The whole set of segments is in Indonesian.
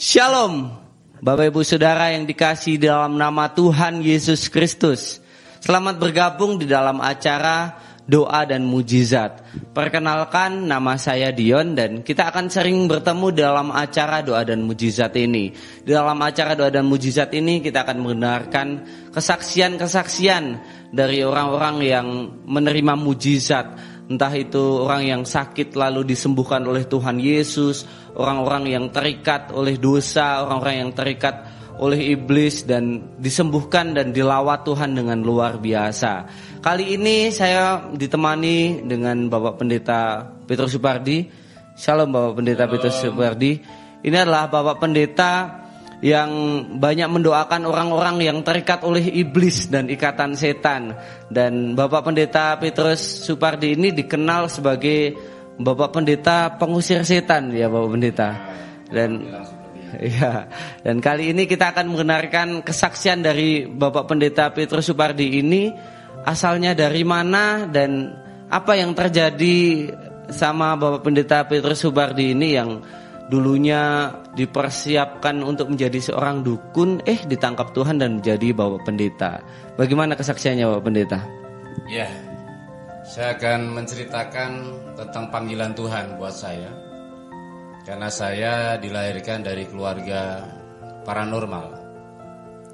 Shalom, Bapak Ibu Saudara yang dikasihi dalam nama Tuhan Yesus Kristus. Selamat bergabung di dalam acara Doa dan Mujizat. Perkenalkan, nama saya Dion dan kita akan sering bertemu dalam acara Doa dan Mujizat ini. Di dalam acara Doa dan Mujizat ini kita akan mendengarkan kesaksian-kesaksian dari orang-orang yang menerima mujizat. Entah itu orang yang sakit lalu disembuhkan oleh Tuhan Yesus, orang-orang yang terikat oleh dosa, orang-orang yang terikat oleh iblis dan disembuhkan dan dilawat Tuhan dengan luar biasa. Kali ini saya ditemani dengan Bapak Pendeta Petrus Supardi. Shalom Bapak Pendeta Petrus Supardi. Ini adalah Bapak Pendeta yang banyak mendoakan orang-orang yang terikat oleh iblis dan ikatan setan. Dan Bapak Pendeta Petrus Supardi ini dikenal sebagai Bapak Pendeta pengusir setan, ya Bapak Pendeta. Dan kali ini kita akan mendengarkan kesaksian dari Bapak Pendeta Petrus Supardi ini, asalnya dari mana dan apa yang terjadi sama Bapak Pendeta Petrus Supardi ini yang dulunya dipersiapkan untuk menjadi seorang dukun, ditangkap Tuhan dan menjadi Bapak Pendeta. Bagaimana kesaksiannya Bapak Pendeta? Ya, saya akan menceritakan tentang panggilan Tuhan buat saya. Karena saya dilahirkan dari keluarga paranormal.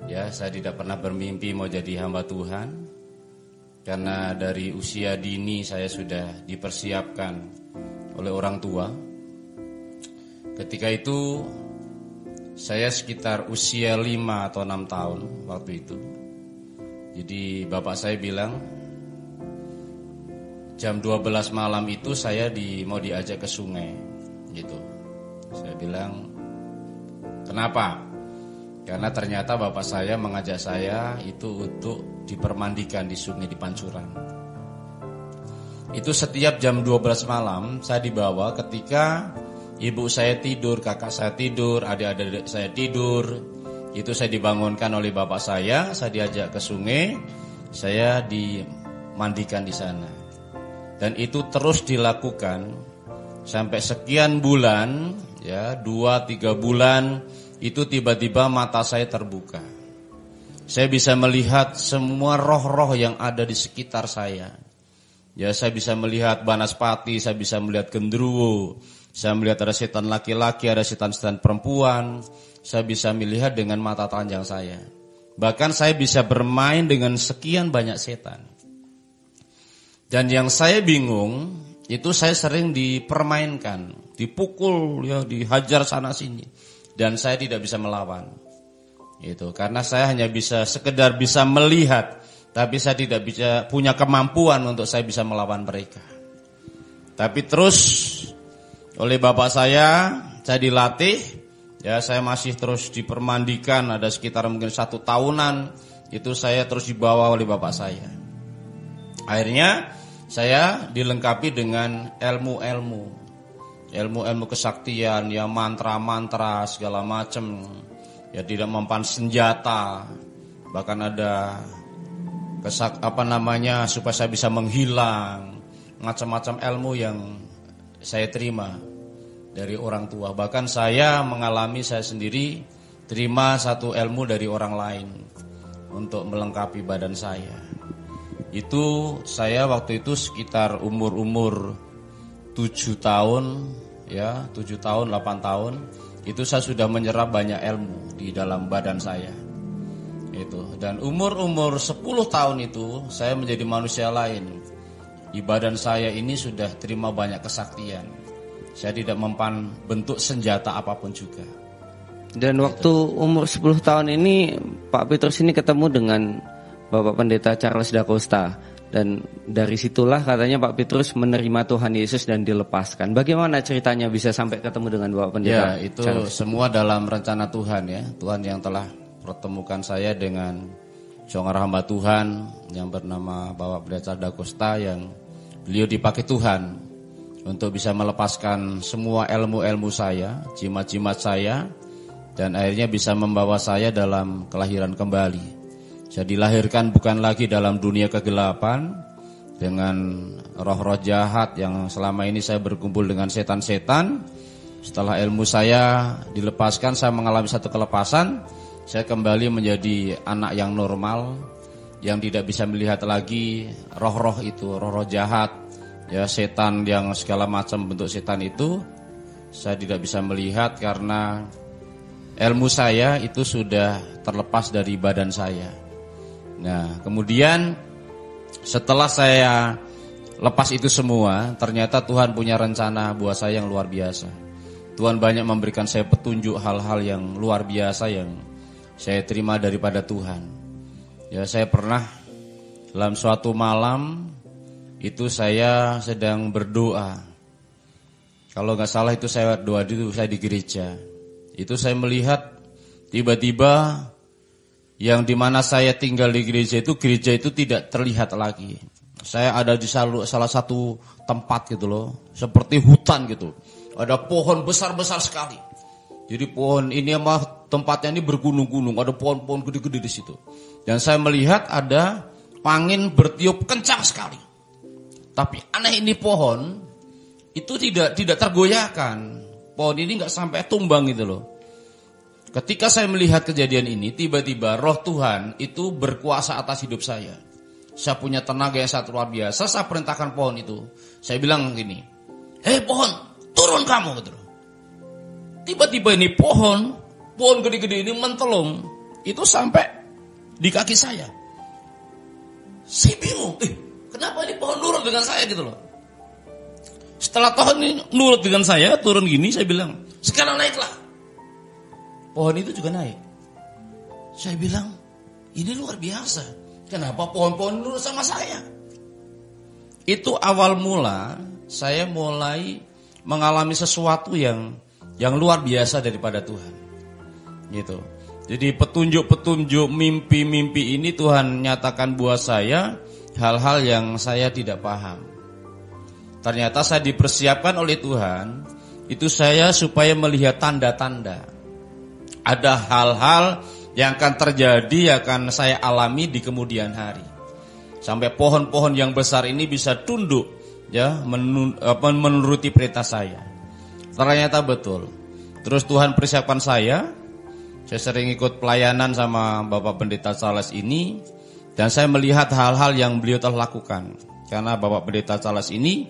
Ya, saya tidak pernah bermimpi mau jadi hamba Tuhan. Karena dari usia dini saya sudah dipersiapkan oleh orang tua. Ketika itu saya sekitar usia 5 atau 6 tahun waktu itu. Jadi bapak saya bilang jam 12 malam itu saya mau diajak ke sungai gitu. Saya bilang, kenapa? Karena ternyata bapak saya mengajak saya itu untuk dipermandikan di sungai di Pancuran. Itu setiap jam 12 malam saya dibawa ketika ibu saya tidur, kakak saya tidur, adik-adik saya tidur. Itu saya dibangunkan oleh bapak saya diajak ke sungai, saya dimandikan di sana. Dan itu terus dilakukan sampai sekian bulan, ya 2-3 bulan, itu tiba-tiba mata saya terbuka. Saya bisa melihat semua roh-roh yang ada di sekitar saya. Ya, saya bisa melihat banaspati, saya bisa melihat genderuwo, saya melihat ada setan laki-laki, ada setan-setan perempuan. Saya bisa melihat dengan mata telanjang saya. Bahkan saya bisa bermain dengan sekian banyak setan. Dan yang saya bingung, itu saya sering dipermainkan, dipukul, ya, dihajar sana sini. Dan saya tidak bisa melawan. Itu karena saya hanya sekedar bisa melihat, tapi saya tidak bisa punya kemampuan untuk saya bisa melawan mereka. Tapi terus oleh bapak saya dilatih, ya saya masih terus dipermandikan, ada sekitar mungkin 1 tahunan, itu saya terus dibawa oleh bapak saya. Akhirnya saya dilengkapi dengan ilmu kesaktian, ya mantra-mantra segala macam, ya tidak mempan senjata, bahkan ada supaya saya bisa menghilang, macam-macam ilmu yang saya terima dari orang tua. Bahkan saya sendiri terima satu ilmu dari orang lain untuk melengkapi badan saya. Itu saya waktu itu sekitar umur 7 tahun, ya 7 tahun, 8 tahun, itu saya sudah menyerap banyak ilmu di dalam badan saya. Itu. Dan umur 10 tahun itu saya menjadi manusia lain. Di badan saya ini sudah terima banyak kesaktian. Saya tidak mempan bentuk senjata apapun juga. Dan waktu umur 10 tahun ini Pak Petrus ini ketemu dengan Bapak Pendeta Charles Da Costa. Dan dari situlah katanya Pak Petrus menerima Tuhan Yesus dan dilepaskan. Bagaimana ceritanya bisa sampai ketemu dengan Bapak Pendeta? Ya, itu Charles? Semua dalam rencana Tuhan, ya. Tuhan yang telah pertemukan saya dengan seorang hamba Tuhan yang bernama Bapak Pendeta Da Costa, yang beliau dipakai Tuhan untuk bisa melepaskan semua ilmu-ilmu saya, jimat-jimat saya, dan akhirnya bisa membawa saya dalam kelahiran kembali. Saya dilahirkan bukan lagi dalam dunia kegelapan, dengan roh-roh jahat yang selama ini saya berkumpul dengan setan-setan. Setelah ilmu saya dilepaskan, saya mengalami satu kelepasan. Saya kembali menjadi anak yang normal, yang tidak bisa melihat lagi roh-roh itu, roh-roh jahat, ya setan yang segala macam bentuk setan itu. Saya tidak bisa melihat karena ilmu saya itu sudah terlepas dari badan saya. Nah, kemudian setelah saya lepas itu semua, ternyata Tuhan punya rencana buat saya yang luar biasa. Tuhan banyak memberikan saya petunjuk hal-hal yang luar biasa yang saya terima daripada Tuhan. Ya, saya pernah dalam suatu malam itu saya sedang berdoa. Kalau nggak salah itu saya doa itu saya di gereja. Itu saya melihat tiba-tiba yang dimana saya tinggal di gereja itu tidak terlihat lagi. Saya ada di salah satu tempat gitu loh, seperti hutan gitu. Ada pohon besar-besar sekali. Jadi pohon ini tempatnya ini bergunung-gunung, ada pohon-pohon gede-gede di situ. Dan saya melihat ada angin bertiup kencang sekali. Tapi aneh, ini pohon itu tidak tergoyahkan. Pohon ini nggak sampai tumbang gitu loh. Ketika saya melihat kejadian ini, tiba-tiba roh Tuhan itu berkuasa atas hidup saya. Saya punya tenaga yang sangat luar biasa. Saya perintahkan pohon itu. Saya bilang gini, hei pohon, turun kamu gitu. Tiba-tiba ini pohon gede-gede ini mentelung. Itu sampai di kaki saya. Saya bingung, kenapa ini pohon nurut dengan saya gitu loh. Setelah pohon ini nurut dengan saya, turun gini, saya bilang, sekarang naiklah. Pohon itu juga naik. Saya bilang, ini luar biasa. Kenapa pohon-pohon nurut sama saya? Itu awal mula saya mulai mengalami sesuatu yang luar biasa daripada Tuhan. Gitu. Jadi petunjuk-petunjuk, mimpi-mimpi ini Tuhan nyatakan buat saya hal-hal yang saya tidak paham. Ternyata saya dipersiapkan oleh Tuhan, itu saya supaya melihat tanda-tanda. Ada hal-hal yang akan terjadi, akan saya alami di kemudian hari. Sampai pohon-pohon yang besar ini bisa tunduk, ya, menuruti perintah saya. Ternyata betul. Terus Tuhan persiapkan saya sering ikut pelayanan sama Bapak Pendeta Charles ini, dan saya melihat hal-hal yang beliau telah lakukan. Karena Bapak Pendeta Charles ini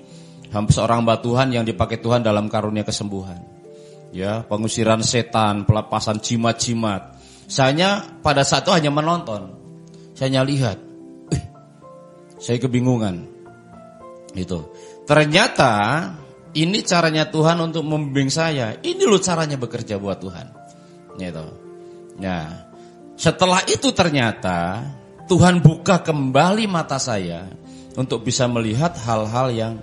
seorang hamba Tuhan yang dipakai Tuhan dalam karunia kesembuhan. Ya, pengusiran setan, pelepasan jimat-jimat. Saya pada saat itu hanya menonton. Saya hanya lihat. Saya kebingungan. Gitu. Ternyata ini caranya Tuhan untuk membimbing saya. Ini loh caranya bekerja buat Tuhan. Gitu. Nah, setelah itu ternyata Tuhan buka kembali mata saya untuk bisa melihat hal-hal yang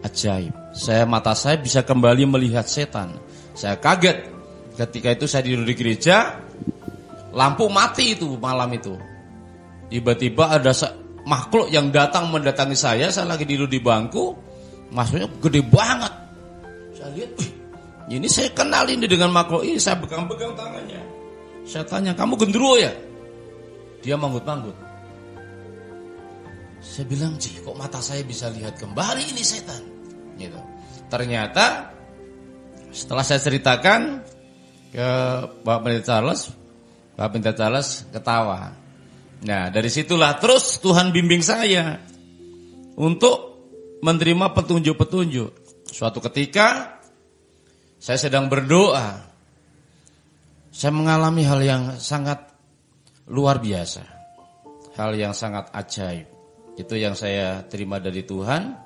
ajaib. Mata saya bisa kembali melihat setan. Saya kaget ketika itu saya tidur di gereja, lampu mati itu malam itu. Tiba-tiba ada makhluk yang mendatangi saya lagi tidur di bangku, maksudnya gede banget. Saya lihat, ini saya kenal ini dengan makhluk ini, saya pegang-pegang tangannya. Saya tanya, kamu gendruwo ya? Dia manggut-manggut. Saya bilang, kok mata saya bisa lihat kembali ini setan? Gitu. Ternyata setelah saya ceritakan ke Bapak Pendeta Charles ketawa. Nah, dari situlah terus Tuhan bimbing saya untuk menerima petunjuk-petunjuk. Suatu ketika saya sedang berdoa, saya mengalami hal yang sangat luar biasa, hal yang sangat ajaib. Itu yang saya terima dari Tuhan,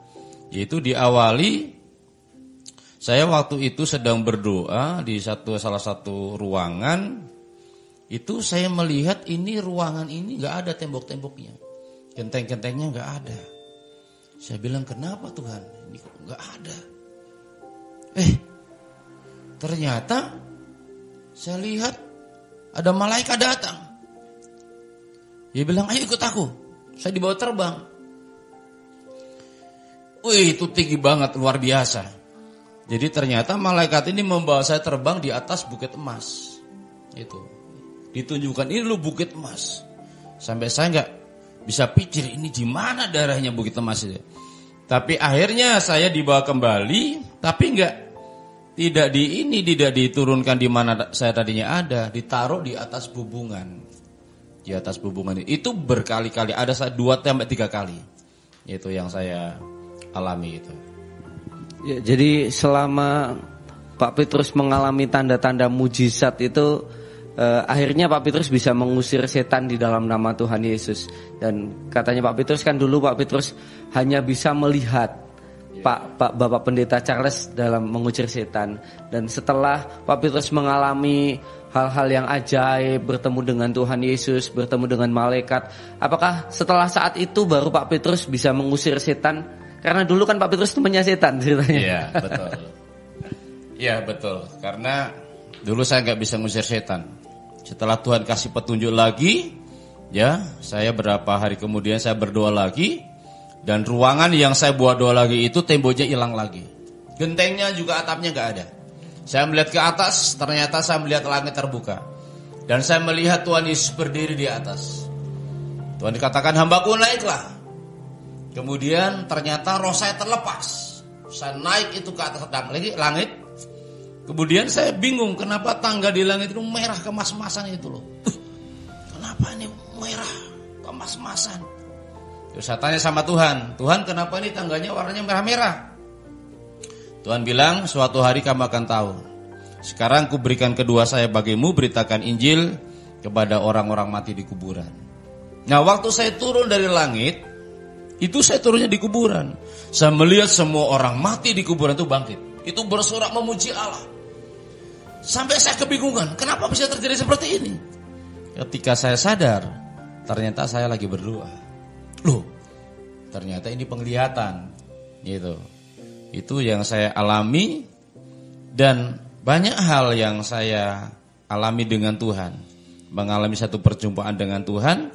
yaitu diawali saya waktu itu sedang berdoa di salah satu ruangan. Itu saya melihat ini ruangan ini gak ada tembok-temboknya, genteng-gentengnya gak ada. Saya bilang, kenapa Tuhan? Ini kok gak ada? Ternyata saya lihat ada malaikat datang. Dia bilang, ayo ikut aku. Saya dibawa terbang. Wih, itu tinggi banget, luar biasa. Jadi ternyata malaikat ini membawa saya terbang di atas bukit emas. Itu ditunjukkan, ini lo bukit emas. Sampai saya bisa pikir ini di mana daerahnya Bukit Emas itu. Tapi akhirnya saya dibawa kembali, tapi tidak diturunkan di mana saya tadinya ada, ditaruh di atas bubungan. Di atas bubungan itu berkali-kali, ada 2-3 kali. Itu yang saya alami itu. Ya, jadi selama Pak Petrus mengalami tanda-tanda mujizat itu, akhirnya Pak Petrus bisa mengusir setan di dalam nama Tuhan Yesus. Dan katanya Pak Petrus kan dulu Pak Petrus hanya bisa melihat Bapak Pendeta Charles dalam mengusir setan. Dan setelah Pak Petrus mengalami hal-hal yang ajaib, bertemu dengan Tuhan Yesus, bertemu dengan malaikat, apakah setelah saat itu baru Pak Petrus bisa mengusir setan? Karena dulu kan Pak Petrus temannya setan ceritanya. Iya, betul. Iya, betul. Karena dulu saya nggak bisa ngusir setan. Setelah Tuhan kasih petunjuk lagi, ya, saya berapa hari kemudian saya berdoa lagi, dan ruangan yang saya buat doa lagi itu temboknya hilang lagi. Gentengnya juga atapnya nggak ada. Saya melihat ke atas, ternyata saya melihat langit terbuka. Dan saya melihat Tuhan Yesus berdiri di atas. Tuhan dikatakan, hambaku naiklah. Kemudian ternyata roh saya terlepas. Saya naik itu ke atas langit. Kemudian saya bingung kenapa tangga di langit itu merah kemas-masan itu loh. Kenapa ini merah kemas-masan? Terus saya tanya sama Tuhan, Tuhan kenapa ini tangganya warnanya merah-merah? Tuhan bilang suatu hari kamu akan tahu. Sekarang ku berikan kedua saya bagimu, beritakan Injil kepada orang-orang mati di kuburan. Nah waktu saya turun dari langit, itu saya turunnya di kuburan. Saya melihat semua orang mati di kuburan itu bangkit. Itu bersorak memuji Allah. Sampai saya kebingungan, kenapa bisa terjadi seperti ini? Ketika saya sadar, ternyata saya lagi berdoa. Loh, ternyata ini penglihatan. Gitu. Itu yang saya alami, dan banyak hal yang saya alami dengan Tuhan. Mengalami satu perjumpaan dengan Tuhan,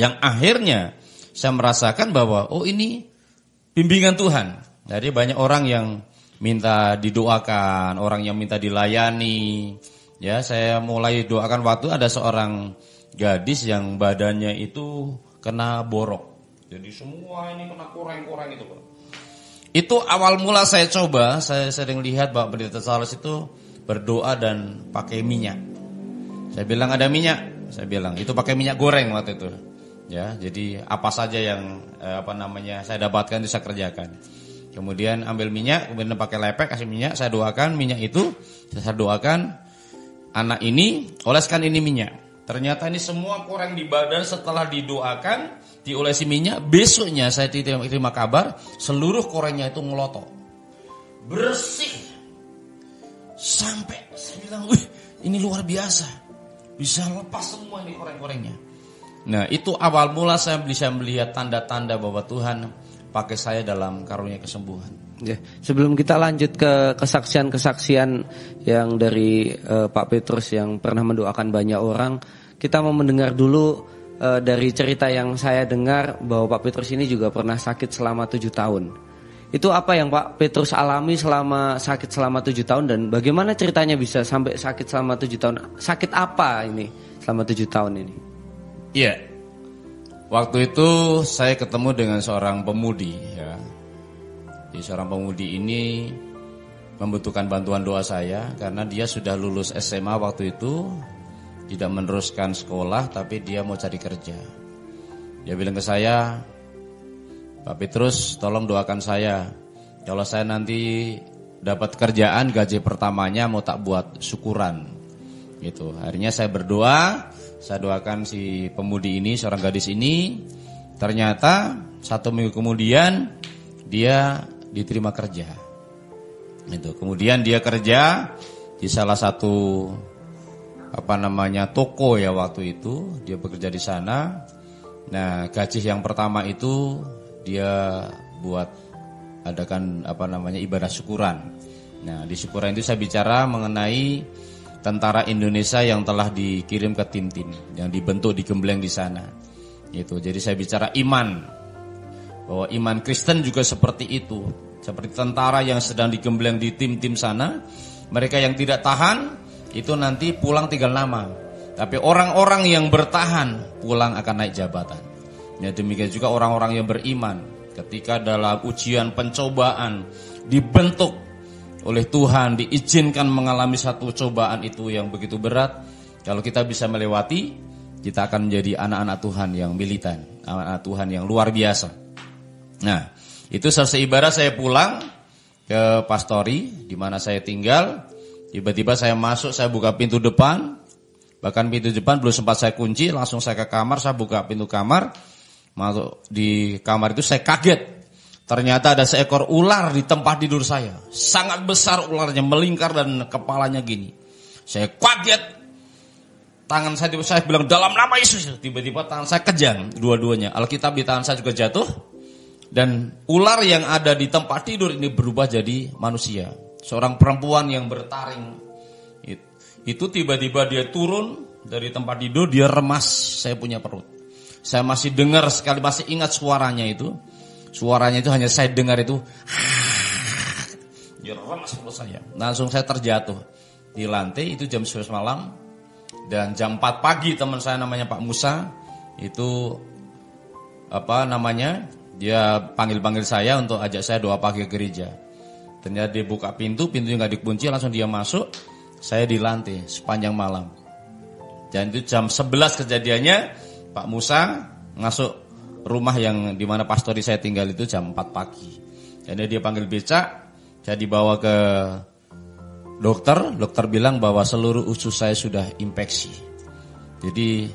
yang akhirnya saya merasakan bahwa, oh ini bimbingan Tuhan. Jadi banyak orang yang minta didoakan, orang yang minta dilayani. Ya, saya mulai doakan waktu ada seorang gadis yang badannya itu kena borok. Jadi semua ini kena koreng-koreng itu, Pak. Itu awal mula saya coba, saya sering lihat Bapak Pendeta Charles itu berdoa dan pakai minyak. Saya bilang ada minyak, saya bilang itu pakai minyak goreng waktu itu. Ya, jadi apa saja yang saya dapatkan itu saya kerjakan. Kemudian ambil minyak, kemudian pakai lepek, kasih minyak, saya doakan minyak itu, saya doakan anak ini, oleskan ini minyak. Ternyata ini semua koreng di badan setelah didoakan, diolesi minyak, besoknya saya terima kabar, seluruh korengnya itu ngelotok. Bersih. Sampai saya bilang, wih ini luar biasa, bisa lepas semua ini koreng-korengnya. Nah itu awal mula saya bisa melihat tanda-tanda bahwa Tuhan pakai saya dalam karunia kesembuhan. Ya, sebelum kita lanjut ke kesaksian-kesaksian yang dari Pak Petrus yang pernah mendoakan banyak orang, kita mau mendengar dulu dari cerita yang saya dengar bahwa Pak Petrus ini juga pernah sakit selama 7 tahun. Itu apa yang Pak Petrus alami selama sakit selama 7 tahun dan bagaimana ceritanya bisa sampai sakit selama 7 tahun? Sakit apa ini selama 7 tahun ini? Iya. Waktu itu saya ketemu dengan seorang pemudi ya. Jadi seorang pemudi ini membutuhkan bantuan doa saya karena dia sudah lulus SMA waktu itu, tidak meneruskan sekolah tapi dia mau cari kerja. Dia bilang ke saya, Pak Petrus tolong doakan saya. Kalau saya nanti dapat kerjaan gaji pertamanya mau tak buat syukuran. Gitu. Akhirnya saya berdoa. Saya doakan si pemudi ini, seorang gadis ini. Ternyata 1 minggu kemudian dia diterima kerja. Itu. Kemudian dia kerja di salah satu toko ya waktu itu. Dia bekerja di sana. Nah, gaji yang pertama itu dia buat adakan ibadah syukuran. Nah, di syukuran itu saya bicara mengenai tentara Indonesia yang telah dikirim ke tim-tim yang dibentuk digembleng di sana. Itu. Jadi saya bicara iman. Bahwa iman Kristen juga seperti itu. Seperti tentara yang sedang digembleng di tim-tim sana, mereka yang tidak tahan itu nanti pulang tinggal nama. Tapi orang-orang yang bertahan pulang akan naik jabatan. Ya, demikian juga orang-orang yang beriman. Ketika dalam ujian pencobaan dibentuk oleh Tuhan, diizinkan mengalami satu cobaan itu yang begitu berat, kalau kita bisa melewati, kita akan menjadi anak-anak Tuhan yang militan, anak-anak Tuhan yang luar biasa. Nah, itu selesai ibadah saya pulang ke pastori di mana saya tinggal. Tiba-tiba saya masuk, saya buka pintu depan. Bahkan pintu depan belum sempat saya kunci, langsung saya ke kamar, saya buka pintu kamar. Masuk di kamar itu saya kaget. Ternyata ada seekor ular di tempat tidur saya. Sangat besar ularnya, melingkar dan kepalanya gini. Saya kaget. Tangan saya bilang dalam nama Yesus. Tiba-tiba tangan saya kejang dua-duanya. Alkitab di tangan saya juga jatuh. Dan ular yang ada di tempat tidur ini berubah jadi manusia. Seorang perempuan yang bertaring. Itu tiba-tiba dia turun dari tempat tidur, dia remas saya punya perut. Saya masih dengar sekali, masih ingat suaranya itu. Suaranya itu hanya saya dengar itu. Dia remas perut saya. Langsung saya terjatuh di lantai, itu jam 11 malam. Dan jam 4 pagi teman saya namanya Pak Musa. Itu dia panggil-panggil saya untuk ajak saya doa pagi ke gereja. Ternyata dia buka pintunya nggak dikunci, langsung dia masuk. Saya di lantai sepanjang malam. Dan itu jam 11 kejadiannya, Pak Musa masuk rumah yang dimana pastori saya tinggal itu jam 4 pagi. Jadi dia panggil becak, saya dibawa ke dokter. Dokter bilang bahwa seluruh usus saya sudah infeksi. Jadi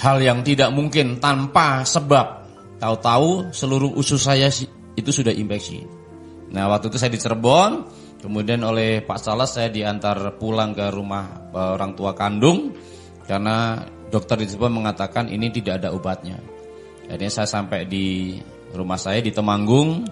hal yang tidak mungkin tanpa sebab. Tahu-tahu seluruh usus saya itu sudah infeksi. Nah, waktu itu saya di Cirebon, kemudian oleh Pak Salas saya diantar pulang ke rumah orang tua kandung karena dokter di Cirebon mengatakan ini tidak ada obatnya. Akhirnya saya sampai di rumah saya di Temanggung.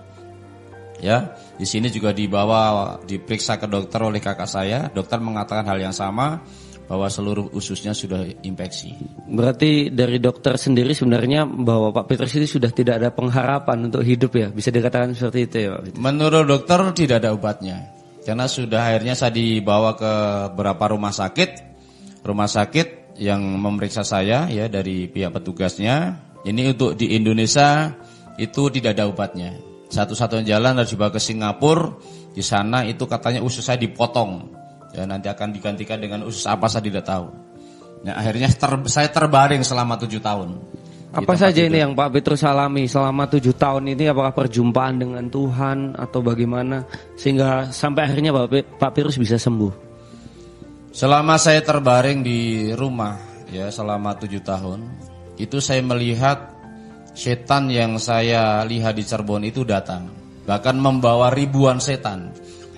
Ya, di sini juga diperiksa ke dokter oleh kakak saya. Dokter mengatakan hal yang sama, bahwa seluruh ususnya sudah infeksi. Berarti dari dokter sendiri sebenarnya bahwa Pak Petrus itu sudah tidak ada pengharapan untuk hidup ya? Bisa dikatakan seperti itu ya Pak Petrus? Menurut dokter tidak ada obatnya. Karena sudah akhirnya saya dibawa ke beberapa rumah sakit yang memeriksa saya ya dari pihak petugasnya. Ini untuk di Indonesia itu tidak ada obatnya. Satu-satunya jalan harus dibawa ke Singapura. Di sana itu katanya usus saya dipotong. Ya, nanti akan digantikan dengan usus apa saya tidak tahu. Nah, akhirnya saya terbaring selama 7 tahun. Apa saja ini yang Pak Petrus alami selama 7 tahun ini? Apakah perjumpaan dengan Tuhan atau bagaimana sehingga sampai akhirnya Pak Petrus bisa sembuh? Selama saya terbaring di rumah ya selama 7 tahun, itu saya melihat setan yang saya lihat di Cirebon itu datang, bahkan membawa ribuan setan.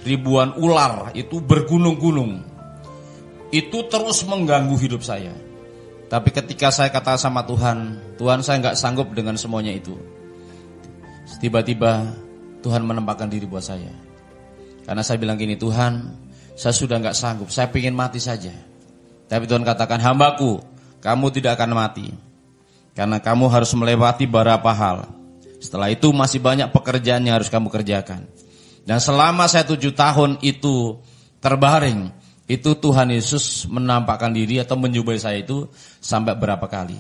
Ribuan ular itu bergunung-gunung. Itu terus mengganggu hidup saya. Tapi ketika saya kata sama Tuhan, Tuhan saya nggak sanggup dengan semuanya itu. Tiba-tiba Tuhan menempatkan diri buat saya. Karena saya bilang gini, Tuhan, saya sudah nggak sanggup, saya ingin mati saja. Tapi Tuhan katakan, hambaku, kamu tidak akan mati. Karena kamu harus melewati beberapa hal. Setelah itu masih banyak pekerjaan yang harus kamu kerjakan. Dan selama saya 7 tahun itu terbaring, itu Tuhan Yesus menampakkan diri atau menjumpai saya itu sampai berapa kali.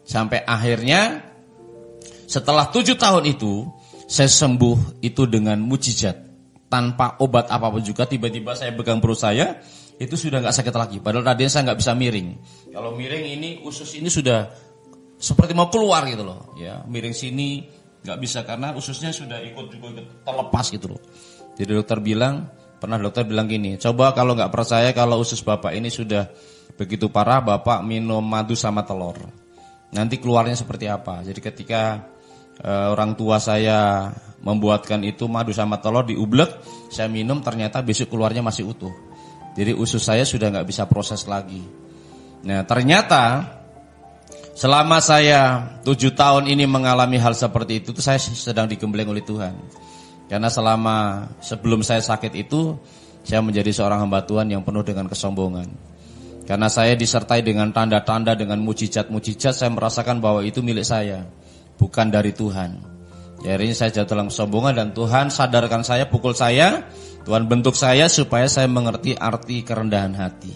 Sampai akhirnya setelah 7 tahun itu, saya sembuh itu dengan mujizat. Tanpa obat apapun juga, tiba-tiba saya pegang perut saya, itu sudah gak sakit lagi. Padahal tadinya saya gak bisa miring. Kalau miring ini, usus ini sudah seperti mau keluar gitu loh. Ya, miring sini gak bisa karena ususnya sudah ikut terlepas gitu loh. Jadi dokter bilang gini, coba kalau gak percaya kalau usus bapak ini sudah begitu parah, bapak minum madu sama telur. Nanti keluarnya seperti apa. Jadi ketika orang tua saya membuatkan itu madu sama telur diublek, saya minum, ternyata besok keluarnya masih utuh. Jadi usus saya sudah gak bisa proses lagi. Nah ternyata selama saya 7 tahun ini mengalami hal seperti itu, saya sedang digembleng oleh Tuhan. Karena sebelum saya sakit itu, saya menjadi seorang hamba Tuhan yang penuh dengan kesombongan. Karena saya disertai dengan tanda-tanda, dengan mujizat-mujizat, saya merasakan bahwa itu milik saya, bukan dari Tuhan. Akhirnya saya jatuh dalam kesombongan dan Tuhan sadarkan saya, pukul saya, Tuhan bentuk saya supaya saya mengerti arti kerendahan hati.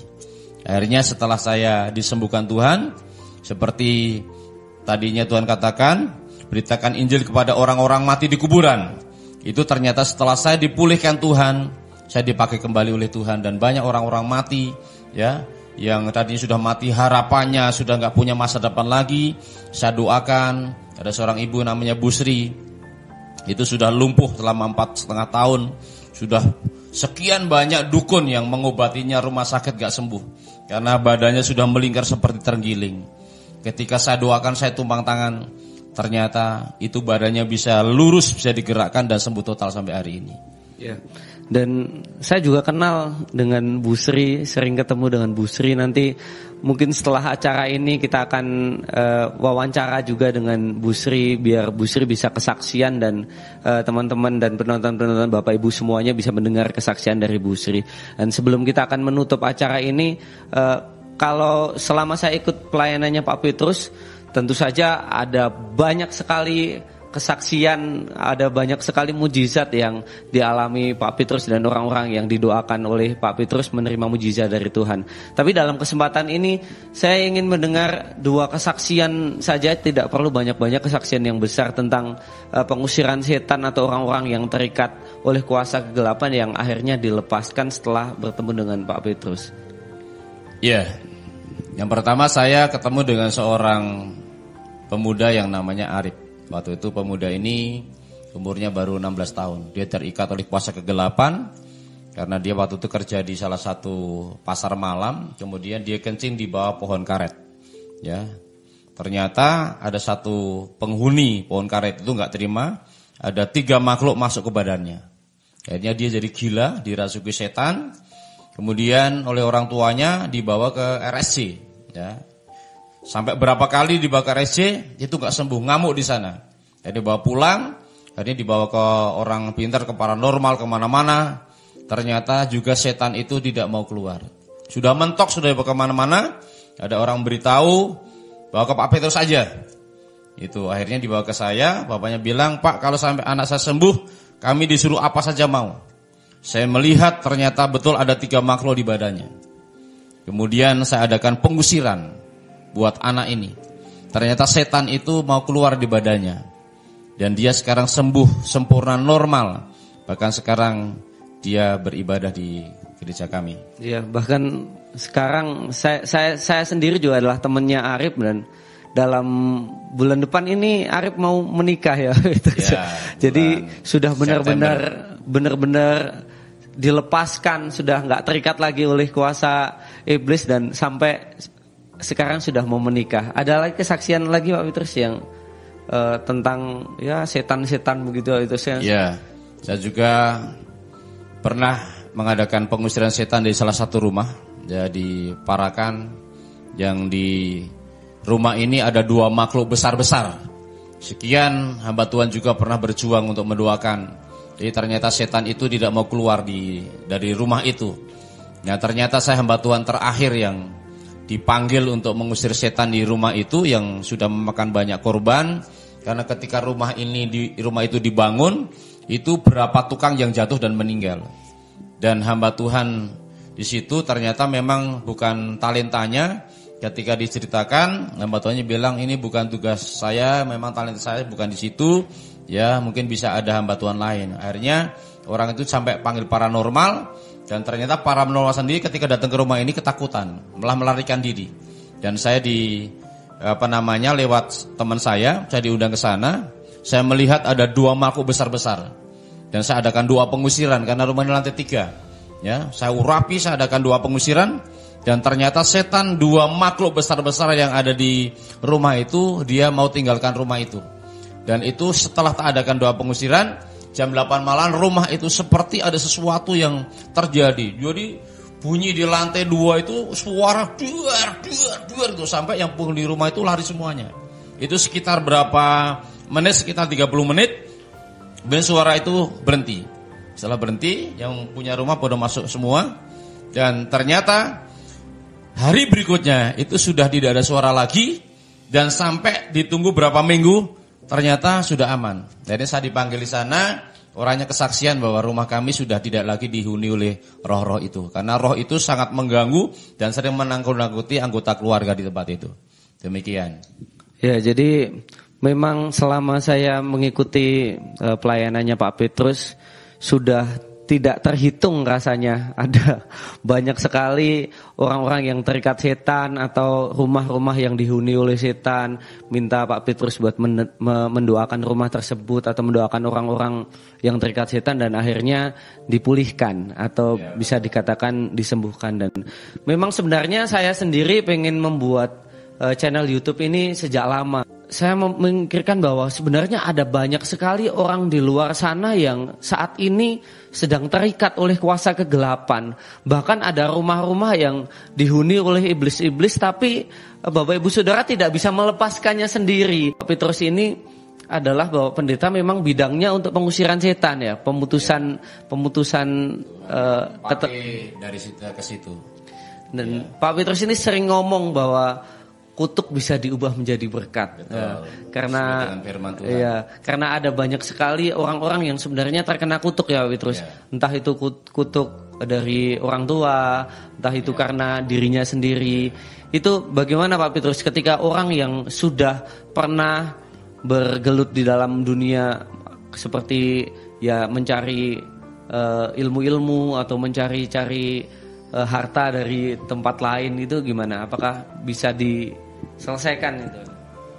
Akhirnya setelah saya disembuhkan Tuhan, seperti tadinya Tuhan katakan, beritakan Injil kepada orang-orang mati di kuburan. Itu ternyata setelah saya dipulihkan Tuhan, saya dipakai kembali oleh Tuhan, dan banyak orang-orang mati, ya, yang tadinya sudah mati harapannya, sudah nggak punya masa depan lagi. Saya doakan, ada seorang ibu namanya Bu Sri, itu sudah lumpuh selama 4,5 tahun, sudah sekian banyak dukun yang mengobatinya, rumah sakit gak sembuh karena badannya sudah melingkar seperti terenggiling. Ketika saya doakan, saya tumpang tangan, ternyata itu badannya bisa lurus, bisa digerakkan dan sembuh total sampai hari ini. Ya. Dan saya juga kenal dengan Bu Sri, sering ketemu dengan Bu Sri. Nanti mungkin setelah acara ini kita akan wawancara juga dengan Bu Sri, biar Bu Sri bisa kesaksian dan teman-teman dan penonton-penonton Bapak Ibu semuanya bisa mendengar kesaksian dari Bu Sri. Dan sebelum kita akan menutup acara ini, kalau selama saya ikut pelayanannya Pak Petrus, tentu saja ada banyak sekali kesaksian, ada banyak sekali mujizat yang dialami Pak Petrus dan orang-orang yang didoakan oleh Pak Petrus menerima mujizat dari Tuhan. Tapi dalam kesempatan ini saya ingin mendengar 2 kesaksian saja, tidak perlu banyak-banyak kesaksian yang besar tentang pengusiran setan atau orang-orang yang terikat oleh kuasa kegelapan yang akhirnya dilepaskan setelah bertemu dengan Pak Petrus. Ya, yang pertama saya ketemu dengan seorang pemuda yang namanya Arif. Waktu itu pemuda ini umurnya baru 16 tahun. Dia terikat oleh kuasa kegelapan karena dia waktu itu kerja di salah satu pasar malam. Kemudian dia kencing di bawah pohon karet. Ya, ternyata ada satu penghuni pohon karet itu nggak terima. Ada 3 makhluk masuk ke badannya. Akhirnya dia jadi gila, dirasuki setan. Kemudian oleh orang tuanya dibawa ke RSC. Ya. Sampai berapa kali dibawa ke RSC itu nggak sembuh, ngamuk di sana. Jadi dibawa pulang, akhirnya dibawa ke orang pintar, ke paranormal, kemana-mana. Ternyata juga setan itu tidak mau keluar. Sudah mentok, sudah dibawa kemana-mana. Ada orang beritahu, bawa ke Pak Petrus saja. Itu akhirnya dibawa ke saya. Bapaknya bilang, Pak, kalau sampai anak saya sembuh, kami disuruh apa saja mau. Saya melihat ternyata betul ada 3 makhluk di badannya. Kemudian saya adakan pengusiran buat anak ini. Ternyata setan itu mau keluar di badannya. Dan dia sekarang sembuh, sempurna, normal. Bahkan sekarang dia beribadah di gereja kami. Iya, bahkan sekarang saya sendiri juga adalah temannya Arif, dan dalam bulan depan ini Arif mau menikah ya. Ya, jadi sudah benar-benar dilepaskan, sudah nggak terikat lagi oleh kuasa iblis dan sampai sekarang sudah mau menikah. Ada lagi kesaksian lagi Pak Petrus yang tentang ya setan-setan begitu itu saya. Ya, saya juga pernah mengadakan pengusiran setan di salah satu rumah, ya, di Parakan, yang di rumah ini ada 2 makhluk besar-besar. Sekian hamba Tuhan juga pernah berjuang untuk mendoakan. Jadi ternyata setan itu tidak mau keluar dari rumah itu. Nah, ternyata saya hamba Tuhan terakhir yang dipanggil untuk mengusir setan di rumah itu, yang sudah memakan banyak korban. Karena ketika rumah itu dibangun, itu berapa tukang yang jatuh dan meninggal. Dan hamba Tuhan di situ ternyata memang bukan talentanya. Ketika diceritakan, hamba Tuhannya bilang ini bukan tugas saya, memang talenta saya bukan di situ. Ya, mungkin bisa ada hamba Tuhan lain. Akhirnya orang itu sampai panggil paranormal. Dan ternyata paranormal sendiri ketika datang ke rumah ini ketakutan, malah melarikan diri. Dan saya lewat teman saya diundang ke sana. Saya melihat ada 2 makhluk besar-besar. Dan saya adakan 2 pengusiran karena rumah ini lantai 3. Ya, saya urapi, saya adakan 2 pengusiran. Dan ternyata setan 2 makhluk besar-besar yang ada di rumah itu, dia mau tinggalkan rumah itu. Dan itu setelah tak adakan 2 pengusiran, jam 8 malam rumah itu seperti ada sesuatu yang terjadi. Jadi bunyi di lantai 2 itu suara duar itu sampai yang penghuni rumah itu lari semuanya. Itu sekitar berapa menit, sekitar 30 menit. Dan suara itu berhenti. Setelah berhenti, yang punya rumah pada masuk semua. Dan ternyata hari berikutnya itu sudah tidak ada suara lagi. Dan sampai ditunggu berapa minggu, ternyata sudah aman. Jadi saya dipanggil di sana, orangnya kesaksian bahwa rumah kami sudah tidak lagi dihuni oleh roh-roh itu. Karena roh itu sangat mengganggu dan sering menakut-nakuti anggota keluarga di tempat itu. Demikian. Ya, jadi memang selama saya mengikuti pelayanannya Pak Petrus sudah tidak terhitung rasanya ada banyak sekali orang-orang yang terikat setan atau rumah-rumah yang dihuni oleh setan, minta Pak Petrus buat mendoakan rumah tersebut atau mendoakan orang-orang yang terikat setan dan akhirnya dipulihkan atau bisa dikatakan disembuhkan. Dan memang sebenarnya saya sendiri pengen membuat channel YouTube ini sejak lama. Saya memikirkan bahwa sebenarnya ada banyak sekali orang di luar sana yang saat ini sedang terikat oleh kuasa kegelapan. Bahkan ada rumah-rumah yang dihuni oleh iblis-iblis, tapi Bapak Ibu Saudara tidak bisa melepaskannya sendiri. Petrus ini adalah bahwa pendeta memang bidangnya untuk pengusiran setan ya, pemutusan dari situ ke situ. Dan Pak Petrus ini sering ngomong bahwa kutuk bisa diubah menjadi berkat. Ya, karena karena ada banyak sekali orang-orang yang sebenarnya terkena kutuk ya Petrus. Entah itu kutuk dari orang tua, entah itu karena dirinya sendiri. Itu bagaimana Pak Petrus ketika orang yang sudah pernah bergelut di dalam dunia seperti ya mencari ilmu-ilmu atau mencari-cari harta dari tempat lain, itu gimana? Apakah bisa diselesaikan itu?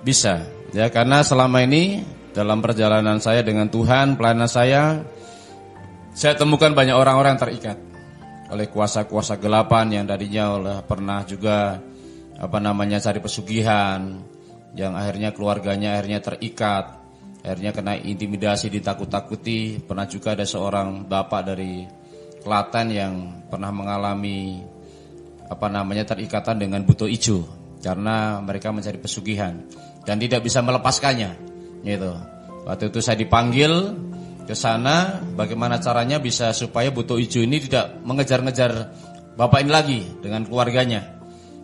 Bisa, ya, karena selama ini dalam perjalanan saya dengan Tuhan, pelayanan saya temukan banyak orang-orang yang terikat oleh kuasa-kuasa gelapan yang tadinya pernah juga cari pesugihan, yang akhirnya keluarganya akhirnya terikat, akhirnya kena intimidasi, ditakut-takuti. Pernah juga ada seorang bapak dari Klaten yang pernah mengalami terikatan dengan buto ijo karena mereka mencari pesugihan dan tidak bisa melepaskannya gitu. Waktu itu saya dipanggil ke sana, bagaimana caranya bisa supaya buto ijo ini tidak mengejar-ngejar bapak ini lagi dengan keluarganya.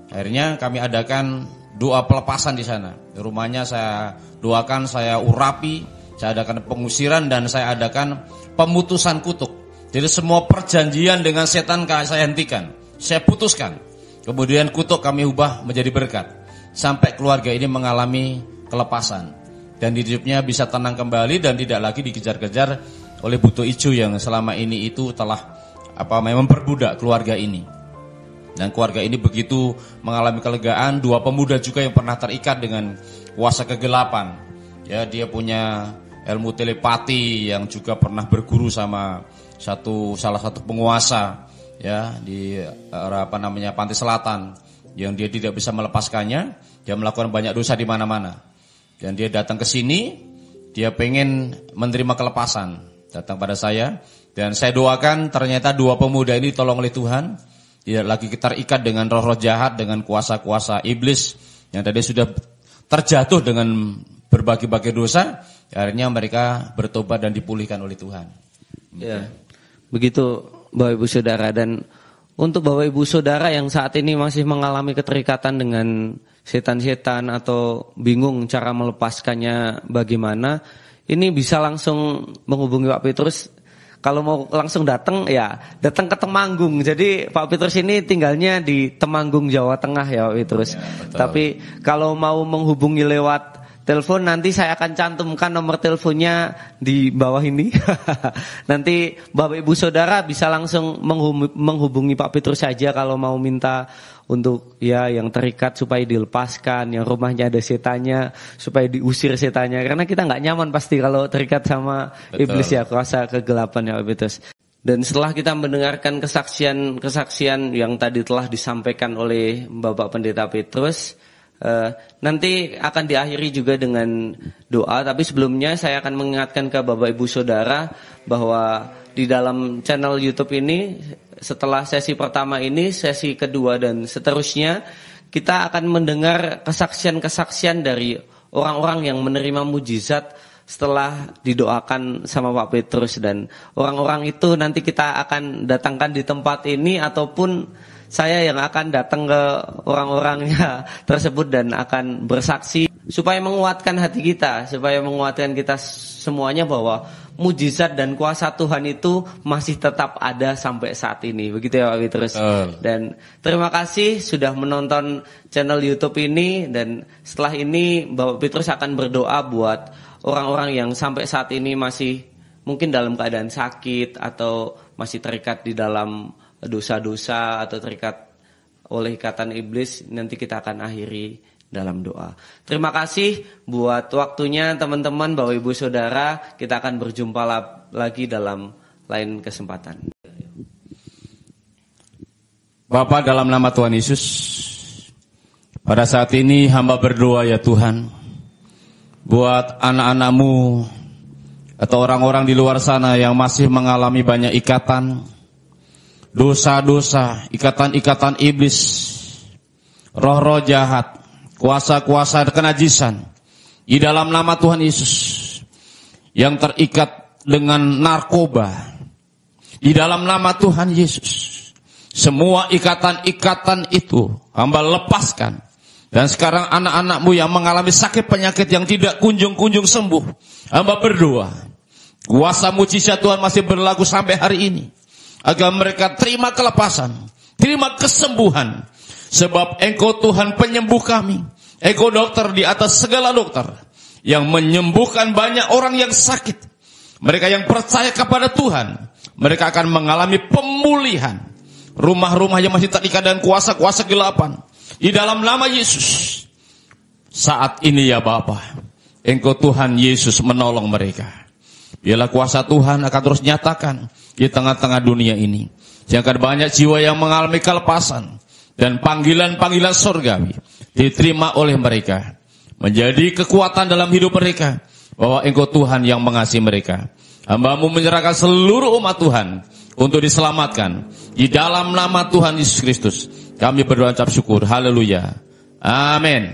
Akhirnya kami adakan doa pelepasan di sana. Di rumahnya saya doakan, saya urapi, saya adakan pengusiran dan saya adakan pemutusan kutuk. Jadi semua perjanjian dengan setan saya hentikan, saya putuskan. Kemudian kutuk kami ubah menjadi berkat. Sampai keluarga ini mengalami kelepasan. Dan hidupnya bisa tenang kembali dan tidak lagi dikejar-kejar oleh buto ijo yang selama ini itu telah memperbudak keluarga ini. Dan keluarga ini begitu mengalami kelegaan. Dua pemuda juga yang pernah terikat dengan kuasa kegelapan. Ya, dia punya ilmu telepati yang juga pernah berguru sama salah satu penguasa ya di Pantai Selatan yang dia tidak bisa melepaskannya. Dia melakukan banyak dosa di mana-mana. Dan dia datang ke sini, dia pengen menerima kelepasan. Datang pada saya dan saya doakan, ternyata dua pemuda ini ditolong oleh Tuhan. Tidak lagi terikat dengan roh-roh jahat, dengan kuasa-kuasa iblis yang tadi sudah terjatuh dengan berbagai-bagai dosa. Akhirnya mereka bertobat dan dipulihkan oleh Tuhan. Ya. Begitu Bapak Ibu Saudara. Dan untuk Bapak Ibu Saudara yang saat ini masih mengalami keterikatan dengan setan-setan atau bingung cara melepaskannya bagaimana, ini bisa langsung menghubungi Pak Petrus. Kalau mau langsung datang datang ke Temanggung. Jadi Pak Petrus ini tinggalnya di Temanggung, Jawa Tengah ya Pak Petrus. Ya, tapi kalau mau menghubungi lewat telepon, nanti saya akan cantumkan nomor teleponnya di bawah ini. Nanti Bapak Ibu Saudara bisa langsung menghubungi Pak Petrus saja kalau mau minta untuk yang terikat supaya dilepaskan, yang rumahnya ada setannya supaya diusir setannya. Karena kita nggak nyaman pasti kalau terikat sama iblis ya, kuasa kegelapan ya Pak Petrus. Dan setelah kita mendengarkan kesaksian yang tadi telah disampaikan oleh Bapak Pendeta Petrus, nanti akan diakhiri juga dengan doa. Tapi sebelumnya saya akan mengingatkan ke Bapak Ibu Saudara bahwa di dalam channel YouTube ini, setelah sesi pertama ini, sesi kedua dan seterusnya, kita akan mendengar kesaksian-kesaksian dari orang-orang yang menerima mujizat setelah didoakan sama Pak Petrus. Dan orang-orang itu nanti kita akan datangkan di tempat ini, ataupun saya yang akan datang ke orang-orangnya tersebut dan akan bersaksi supaya menguatkan hati kita, supaya menguatkan kita semuanya bahwa mujizat dan kuasa Tuhan itu masih tetap ada sampai saat ini. Begitu ya Pak Petrus. Dan terima kasih sudah menonton channel YouTube ini, dan setelah ini Bapak Petrus akan berdoa buat orang-orang yang sampai saat ini masih mungkin dalam keadaan sakit atau masih terikat di dalam dosa-dosa atau terikat oleh ikatan iblis. Nanti kita akan akhiri dalam doa. Terima kasih buat waktunya teman-teman, Bapak Ibu Saudara. Kita akan berjumpa lagi dalam lain kesempatan. Bapa, dalam nama Tuhan Yesus, pada saat ini hamba berdoa ya Tuhan, buat anak-anak-Mu atau orang-orang di luar sana yang masih mengalami banyak ikatan, dosa-dosa, ikatan-ikatan iblis, roh-roh jahat, kuasa-kuasa kenajisan, di dalam nama Tuhan Yesus, yang terikat dengan narkoba, di dalam nama Tuhan Yesus, semua ikatan-ikatan itu hamba lepaskan. Dan sekarang anak-anak-Mu yang mengalami sakit penyakit yang tidak kunjung-kunjung sembuh, hamba berdoa, kuasa mujizat Tuhan masih berlaku sampai hari ini, agar mereka terima kelepasan, terima kesembuhan. Sebab Engkau Tuhan penyembuh kami, Engkau dokter di atas segala dokter, yang menyembuhkan banyak orang yang sakit. Mereka yang percaya kepada Tuhan, mereka akan mengalami pemulihan. Rumah-rumah yang masih terikat dengan kuasa-kuasa kegelapan, di dalam nama Yesus, saat ini ya Bapa, Engkau Tuhan Yesus menolong mereka. Biarlah kuasa Tuhan akan terus nyatakan di tengah-tengah dunia ini, sehingga banyak jiwa yang mengalami kelepasan dan panggilan-panggilan surgawi diterima oleh mereka, menjadi kekuatan dalam hidup mereka, bahwa Engkau Tuhan yang mengasihi mereka. Hamba-Mu menyerahkan seluruh umat Tuhan untuk diselamatkan di dalam nama Tuhan Yesus Kristus. Kami berdoa ucap syukur. Haleluya. Amin.